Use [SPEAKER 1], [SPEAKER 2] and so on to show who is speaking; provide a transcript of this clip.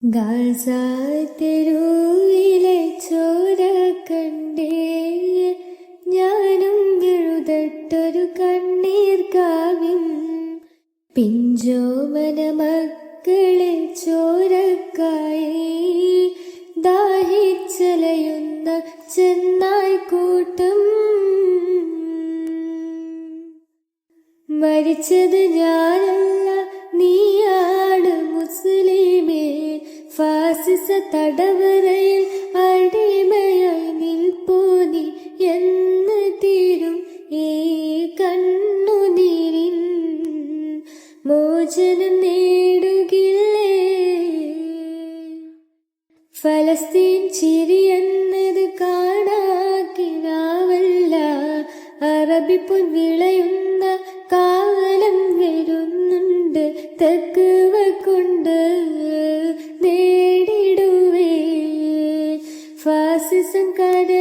[SPEAKER 1] Gaza തെരുവിലെ ചോര കണ്ടേ ഞാനും എഴുതട്ടൊരു കണ്ണീർ കാവ്യം. പിഞ്ചോമന മക്കളെ ചോരക്കായി ദാഹിച്ചലയുന്ന ചെന്നായ്ക്കൂട്ടം. മരിച്ചത് ഞാനല്ല, നീയാണ് മുസ്ലിമേ. ഫാസിസ തടവറയിൽ അടിമയായി നിൽപ്പൂ നീ എന്ന് തീരും ഈ കണ്ണുനീരിൻ മോചനം നേടുകില്ലേ. ഫലസ്തീൻ ചിരിയെന്നത് കാണാക്കിനാവല്ല, അറബിപ്പൊൻ വിളയുന്ന കാലം വരുന്നുണ്ട്. തക്കുവ കൊണ്ട് നേടിടുവേ ഫാസിസം കര